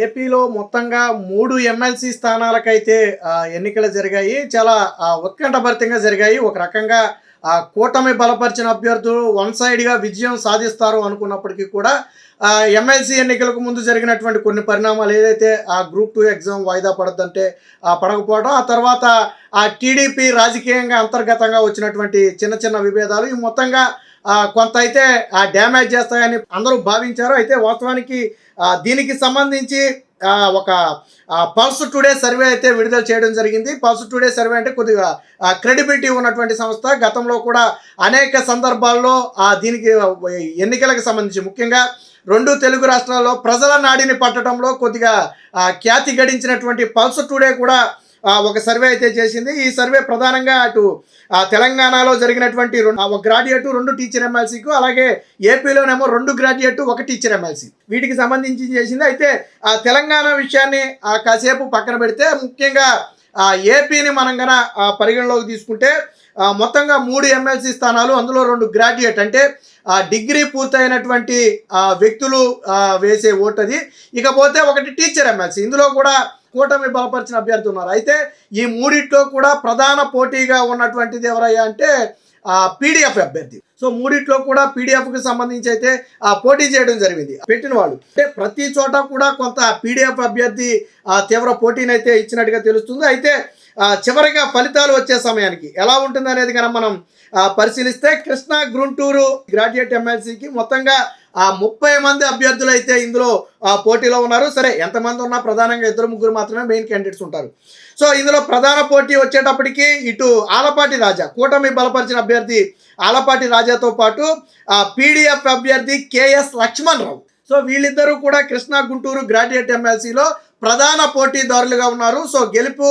ఏపీలో మొత్తంగా 3 ఎమ్మెల్సీ స్థానాలకైతే ఎన్నికలు జరిగాయి. చాలా ఉత్కంఠభరితంగా జరిగాయి. ఒక రకంగా కూటమి బలపరిచిన అభ్యర్థులు వన్ సైడ్‌గా విజయం సాధిస్తారు అనుకున్నప్పటికీ కూడా ఎమ్మెల్సీ ఎన్నికలకు ముందు జరిగినటువంటి కొన్ని పరిణామాలు ఏదైతే గ్రూప్ 2 ఎగ్జామ్ వాయిదా పడొద్దంటే పడకపోవడం, ఆ తర్వాత టీడీపీ రాజకీయంగా అంతర్గతంగా వచ్చినటువంటి చిన్న చిన్న విభేదాలు ఈ మొత్తంగా కొంత అయితే డ్యామేజ్ చేస్తాయని అందరూ భావించారు. అయితే వాస్తవానికి దీనికి సంబంధించి ఒక పల్స్ టుడే సర్వే అయితే విడుదల చేయడం జరిగింది. పల్స్ టుడే సర్వే అంటే కొద్దిగా క్రెడిబిలిటీ ఉన్నటువంటి సంస్థ. గతంలో కూడా అనేక సందర్భాల్లో దీనికి ఎన్నికలకు సంబంధించి ముఖ్యంగా 2 తెలుగు రాష్ట్రాల్లో ప్రజల నాడిని పట్టడంలో కొద్దిగా ఖ్యాతి గడించినటువంటి పల్స్ టుడే కూడా ఒక సర్వే అయితే చేసింది. ఈ సర్వే ప్రధానంగా అటు తెలంగాణలో జరిగినటువంటి ఒక గ్రాడ్యుయేట్ 2 టీచర్ ఎమ్మెల్సీకు, అలాగే ఏపీలోనేమో 2 గ్రాడ్యుయేట్ 1 టీచర్ ఎమ్మెల్సీ వీటికి సంబంధించి చేసింది. అయితే తెలంగాణ విషయాన్ని కాసేపు పక్కన పెడితే ముఖ్యంగా ఏపీని మనం గన పరిగణలోకి తీసుకుంటే మొత్తంగా 3 ఎమ్మెల్సీ స్థానాలు, అందులో 2 గ్రాడ్యుయేట్ అంటే డిగ్రీ పూర్తయినటువంటి వ్యక్తులు వేసే ఓటు అది. ఇకపోతే 1 టీచర్ ఎమ్మెల్సీ. ఇందులో కూడా కూటమి బలపరిచిన అభ్యర్థి ఉన్నారు. అయితే ఈ మూడిట్లో కూడా ప్రధాన పోటీగా ఉన్నటువంటిది ఎవరయ్యా అంటే పీడిఎఫ్ అభ్యర్థి. సో మూడిట్లో కూడా పీడిఎఫ్కి సంబంధించి అయితే పోటీ చేయడం జరిగింది పెట్టిన వాళ్ళు. అంటే ప్రతి చోట కూడా కొంత పీడిఎఫ్ అభ్యర్థి తీవ్ర పోటీని అయితే ఇచ్చినట్టుగా తెలుస్తుంది. అయితే చివరిగా ఫలితాలు వచ్చే సమయానికి ఎలా ఉంటుంది అనేది కనుక మనం పరిశీలిస్తే కృష్ణా గుంటూరు గ్రాడ్యుయేట్ ఎమ్మెల్సీకి మొత్తంగా 30 మంది అభ్యర్థులు అయితే ఇందులో పోటీలో ఉన్నారు. సరే, ఎంతమంది ఉన్నా ప్రధానంగా 2-3 మాత్రమే మెయిన్ క్యాండిడేట్స్ ఉంటారు. సో ఇందులో ప్రధాన పోటీ వచ్చేటప్పటికి ఇటు ఆలపాటి రాజా, కూటమి బలపరిచిన అభ్యర్థి ఆలపాటి రాజాతో పాటు పీడిఎఫ్ అభ్యర్థి కేఎస్ లక్ష్మణ్ రావు. సో వీళ్ళిద్దరూ కూడా కృష్ణా గుంటూరు గ్రాడ్యుయేట్ ఎమ్మెల్సీలో ప్రధాన పోటీదారులుగా ఉన్నారు. సో గెలుపు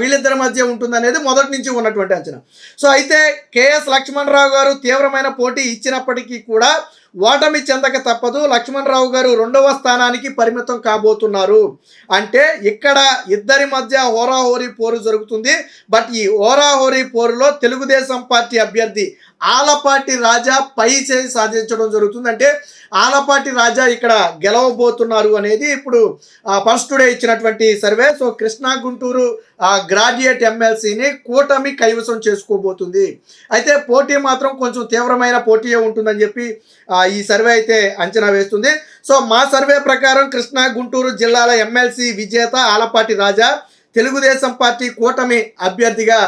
వీళ్ళిద్దరి మధ్య ఉంటుందనేది మొదటి నుంచి ఉన్నటువంటి అంచనా. సో అయితే కేఎస్ లక్ష్మణరావు గారు తీవ్రమైన పోటీ ఇచ్చినప్పటికీ కూడా ఓటమి చెందక తప్పదు. లక్ష్మణరావు గారు 2వ స్థానానికి పరిమితం కాబోతున్నారు. అంటే ఇక్కడ ఇద్దరి మధ్య హోరాహోరీ పోరు జరుగుతుంది. బట్ ఈ హోరాహోరీ పోరులో తెలుగుదేశం పార్టీ అభ్యర్థి ఆలపాటి రాజా పై చేయి సాధించడం జరుగుతుంది. అంటే ఆలపాటి రాజా ఇక్కడ గెలవబోతున్నారు అనేది ఇప్పుడు ఫస్ట్ టుడే ఇచ్చినటువంటి survey. So Krishna Guntur graduate ఎమ్మెల్సీని కూటమి కైవసం చేసుకోబోతుంది. అయితే పోటీ మాత్రం కొంచెం తీవ్రమైన పోటీయే ఉంటుందని చెప్పి ఈ సర్వే అయితే అంచనా వేస్తుంది. సో మా సర్వే ప్రకారం కృష్ణా గుంటూరు జిల్లాల ఎమ్మెల్సీ విజేత ఆలపాటి రాజా, తెలుగుదేశం పార్టీ కూటమి అభ్యర్థిగా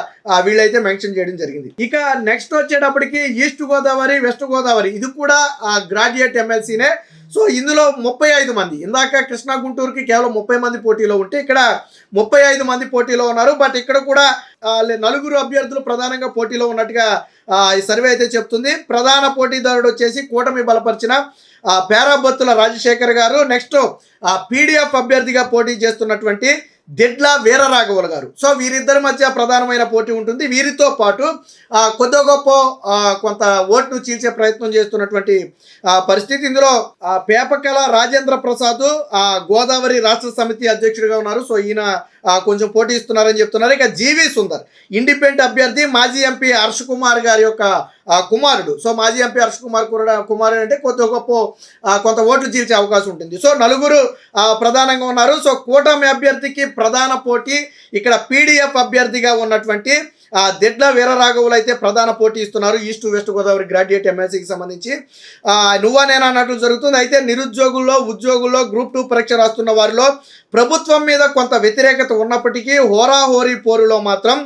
వీళ్ళైతే మెన్షన్ చేయడం జరిగింది. ఇక నెక్స్ట్ వచ్చేటప్పటికి ఈస్ట్ గోదావరి, వెస్ట్ గోదావరి ఇది కూడా గ్రాడ్యుయేట్ ఎమ్మెల్సీనే. సో ఇందులో 35 మంది, ఇందాక కృష్ణా గుంటూరుకి కేవలం 30 మంది పోటీలో ఉంటే ఇక్కడ 35 మంది పోటీలో ఉన్నారు. బట్ ఇక్కడ కూడా 4 అభ్యర్థులు ప్రధానంగా పోటీలో ఉన్నట్టుగా ఈ సర్వే అయితే చెప్తుంది. ప్రధాన పోటీదారుడు వచ్చేసి కూటమి బలపరిచిన పేరాబత్తుల రాజశేఖర్ గారు, నెక్స్ట్ పీడిఎఫ్ అభ్యర్థిగా పోటీ చేస్తున్నటువంటి దిడ్ల వీరరాఘవులు గారు. సో వీరిద్దరి మధ్య ప్రధానమైన పోటీ ఉంటుంది. వీరితో పాటు కొద్ది గొప్ప కొంత ఓటును చీల్చే ప్రయత్నం చేస్తున్నటువంటి పరిస్థితి. ఇందులో పేపకల రాజేంద్ర ప్రసాద్ గోదావరి రాష్ట్ర సమితి అధ్యక్షుడిగా ఉన్నారు. సో ఈయన కొంచెం పోటీ ఇస్తున్నారని చెప్తున్నారు. ఇక జీవి సుందర్ ఇండిపెండెంట్ అభ్యర్థి, మాజీ ఎంపీ హర్ష్ కుమార్ గారి యొక్క కుమారుడు. సో మాజీ ఎంపీ హర్ష్ కుమారుడు అంటే కొంత ఓట్లు చీల్చే అవకాశం ఉంటుంది. సో 4 ప్రధానంగా ఉన్నారు. సో కూటమి అభ్యర్థికి ప్రధాన పోటీ ఇక్కడ పీడిఎఫ్ అభ్యర్థిగా ఉన్నటువంటి దిడ్ల వీరరాఘవులు అయితే ప్రధాన పోటీ ఇస్తున్నారు ఈస్ట్ వెస్ట్ గోదావరి గ్రాడ్యుయేట్ ఎమ్మెల్సీకి సంబంధించి. నువ్వా నేనా అన్నట్లు జరుగుతుంది. అయితే నిరుద్యోగుల్లో, ఉద్యోగుల్లో, గ్రూప్ 2 పరీక్ష రాస్తున్న వారిలో ప్రభుత్వం మీద కొంత వ్యతిరేకత ఉన్నప్పటికీ హోరాహోరీ పోరులో మాత్రం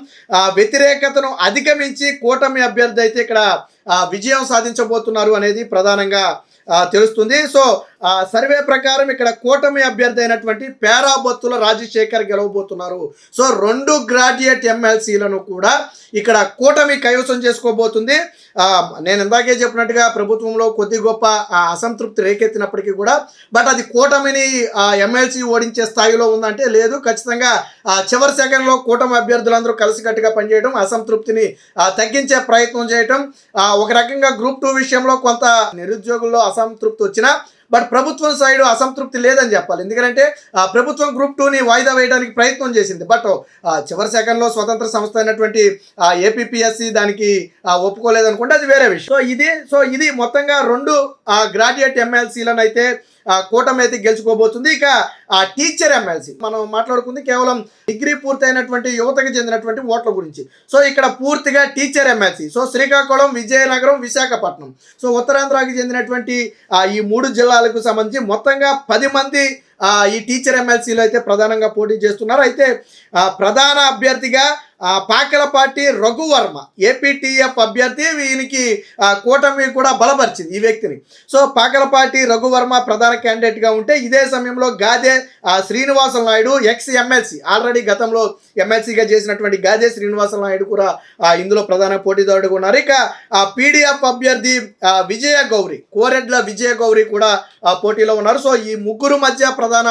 వ్యతిరేకతను అధిగమించి కూటమి అభ్యర్థి అయితే ఇక్కడ విజయం సాధించబోతున్నారు అనేది ప్రధానంగా తెలుస్తుంది. సో సర్వే ప్రకారం ఇక్కడ కూటమి అభ్యర్థి అయినటువంటి పేరాబత్తుల రాజశేఖర్ గెలవబోతున్నారు. సో 2 గ్రాడ్యుయేట్ ఎమ్మెల్సీలను కూడా ఇక్కడ కూటమి కైవసం చేసుకోబోతుంది. నేను ఇందాకే చెప్పినట్టుగా ప్రభుత్వంలో కొద్ది గొప్ప అసంతృప్తి రేకెత్తినప్పటికీ కూడా బట్ అది కూటమిని ఎమ్మెల్సీ ఓడించే స్థాయిలో ఉందంటే లేదు. ఖచ్చితంగా చివరి సెకండ్లో కూటమి అభ్యర్థులందరూ కలిసికట్టుగా పనిచేయడం, అసంతృప్తిని తగ్గించే ప్రయత్నం చేయటం, ఒక రకంగా గ్రూప్ 2 విషయంలో కొంత నిరుద్యోగుల్లో అసంతృప్తి వచ్చినా బట్ ప్రభుత్వం సైడ్ అసంతృప్తి లేదని చెప్పాలి. ఎందుకంటే ప్రభుత్వం గ్రూప్ 2ని వాయిదా వేయడానికి ప్రయత్నం చేసింది. బట్ చివరి సెకండ్లో స్వతంత్ర సంస్థ అయినటువంటి ఏపీపీఎస్సీ దానికి ఒప్పుకోలేదనుకుంటే అది వేరే విషయం. సో ఇది మొత్తంగా 2 గ్రాడ్యుయేట్ ఎమ్మెల్సీలను అయితే కూటమి అయితే గెలుచుకోబోతుంది. ఇక ఆ టీచర్ ఎమ్మెల్సీ మనం మాట్లాడుకుంది కేవలం డిగ్రీ పూర్తయినటువంటి యువతకు చెందినటువంటి ఓట్ల గురించి. సో ఇక్కడ పూర్తిగా teacher MLC. So Srikakulam, Vizianagaram, Visakhapatnam, so ఉత్తరాంధ్రకి చెందినటువంటి ఈ 3 జిల్లాలకు సంబంధించి మొత్తంగా 10 మంది ఈ టీచర్ ఎమ్మెల్సీలో అయితే ప్రధానంగా పోటీ చేస్తున్నారు. అయితే ప్రధాన అభ్యర్థిగా పాకలపాటి రఘువర్మ ఏపీటీఎఫ్ అభ్యర్థి, వీనికి కూటమి కూడా బలపరిచింది ఈ వ్యక్తిని. సో పాకలపాటి రఘువర్మ ప్రధాన క్యాండిడేట్గా ఉంటే, ఇదే సమయంలో Gade Srinivasa Naidu X MLC, already గతంలో ఎమ్మెల్సీగా చేసినటువంటి గాదే శ్రీనివాస నాయుడు కూడా ఇందులో ప్రధాన పోటీదారుడుగా ఉన్నారు. ఇక పీడీఎఫ్ అభ్యర్థి విజయ గౌరి, కోరెడ్ల విజయ గౌరి కూడా పోటీలో ఉన్నారు. సో ఈ ముగ్గురు మధ్య ప్రధాన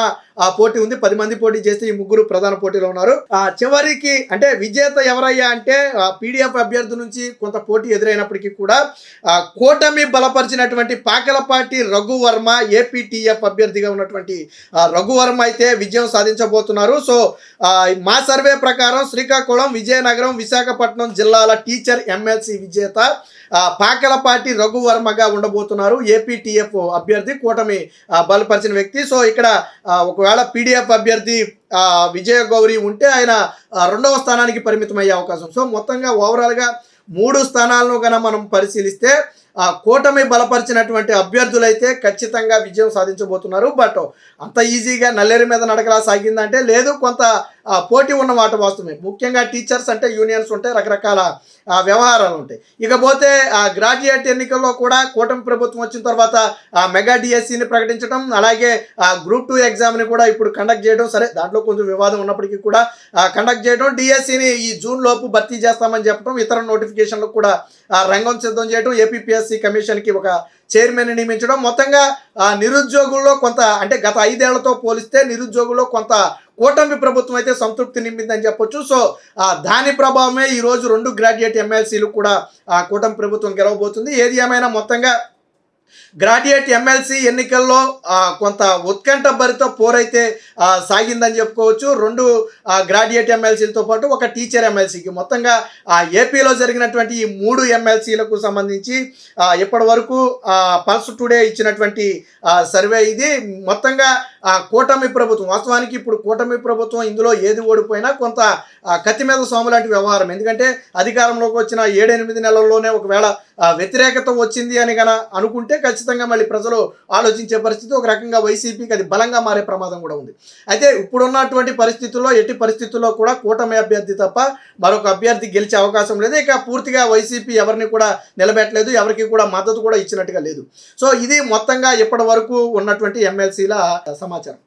పోటీ ఉంది. 10 మంది పోటీ చేస్తే ఈ ముగ్గురు ప్రధాన పోటీలో ఉన్నారు. చివరికి అంటే విజేత ఎవరయ్యా అంటే పీడీఎఫ్ అభ్యర్థి నుంచి కొంత పోటీ ఎదురైనప్పటికీ కూడా కూటమి బలపరిచినటువంటి పాకలపాటి రఘువర్మ ఏపీటీఎఫ్ అభ్యర్థిగా ఉన్నటువంటి రఘువర్మ అయితే విజయం సాధించబోతున్నారు. సో మా సర్వే ప్రకారం శ్రీకాకుళం, విజయనగరం, విశాఖపట్నం జిల్లాల టీచర్ ఎమ్మెల్సీ విజేత పాకలపాటి రఘువర్మగా ఉండబోతున్నారు. ఏపీటీఎఫ్ అభ్యర్థి, కూటమి బలపరిచిన వ్యక్తి. సో ఇక్కడ ఒకవేళ పీడీఎఫ్ అభ్యర్థి విజయ గౌరి ఉంటే ఆయన 2వ స్థానానికి పరిమితం అయ్యే అవకాశం. సో మొత్తంగా ఓవరాల్గా 3 స్థానాలను కనుక మనం పరిశీలిస్తే కూటమి బలపరిచినటువంటి అభ్యర్థులైతే ఖచ్చితంగా విజయం సాధించబోతున్నారు. బట్ అంత ఈజీగా నల్లేరు మీద నడకలా సాగిందంటే లేదు, కొంత పోటీ ఉన్న మాట వాస్తవమే. ముఖ్యంగా టీచర్స్ అంటే యూనియన్స్ ఉంటాయి, రకరకాల వ్యవహారాలు ఉంటాయి. ఇకపోతే గ్రాడ్యుయేట్ ఎన్నికల్లో కూడా కూటమి ప్రభుత్వం వచ్చిన తర్వాత మెగా డిఎస్సిని ప్రకటించడం, అలాగే గ్రూప్ 2 ఎగ్జామ్ని కూడా ఇప్పుడు కండక్ట్ చేయడం. సరే, దాంట్లో కొంచెం వివాదం ఉన్నప్పటికీ కూడా కండక్ట్ చేయడం, డిఎస్సిని ఈ జూన్ లోపు భర్తీ చేస్తామని చెప్పడం, ఇతర నోటిఫికేషన్లకు కూడా రంగం సిద్ధం చేయడం, ఏపీపీఎస్సీ కమిషన్కి ఒక చైర్మన్ నియమించడం. మొత్తంగా నిరుద్యోగుల్లో కొంత, అంటే గత 5 ఏళ్లతో పోలిస్తే నిరుద్యోగుల్లో కొంత కూటమి ప్రభుత్వం అయితే సంతృప్తి నింపిందని చెప్పొచ్చు. సో దాని ప్రభావమే ఈరోజు 2 గ్రాడ్యుయేట్ ఎమ్మెల్సీలు కూడా కూటమి ప్రభుత్వం గెలవబోతుంది. ఏది ఏమైనా మొత్తంగా గ్రాడ్యుయేట్ ఎమ్మెల్సీ ఎన్నికల్లో కొంత ఉత్కంఠ భరిత పోరైతే సాగిందని చెప్పుకోవచ్చు. 2 గ్రాడ్యుయేట్ ఎమ్మెల్సీలతో పాటు ఒక టీచర్ ఎమ్మెల్సీకి, మొత్తంగా ఏపీలో జరిగినటువంటి ఈ 3 ఎమ్మెల్సీలకు సంబంధించి ఇప్పటి వరకు పల్స్ టుడే ఇచ్చినటువంటి సర్వే ఇది. మొత్తంగా కూటమి ప్రభుత్వం, వాస్తవానికి ఇప్పుడు కూటమి ప్రభుత్వం ఇందులో ఏది ఓడిపోయినా కొంత కత్తి మీద సోము లాంటి వ్యవహారం. ఎందుకంటే అధికారంలోకి వచ్చిన 7-8 నెలల్లోనే ఒకవేళ వ్యతిరేకత వచ్చింది అని కనుక అనుకుంటే ఖచ్చితంగా మళ్ళీ ప్రజలు ఆలోచించే పరిస్థితి, ఒక రకంగా వైసీపీకి అది బలంగా మారే ప్రమాదం కూడా ఉంది. అయితే ఇప్పుడున్నటువంటి పరిస్థితుల్లో ఎట్టి పరిస్థితుల్లో కూడా కూటమి అభ్యర్థి తప్ప మరొక అభ్యర్థి గెలిచే అవకాశం లేదు. ఇక పూర్తిగా వైసీపీ ఎవరిని కూడా నిలబెట్టలేదు, ఎవరికి కూడా మద్దతు కూడా ఇచ్చినట్టుగా లేదు. సో ఇది మొత్తంగా ఇప్పటి వరకు ఉన్నటువంటి ఎమ్మెల్సీల సమాచారం.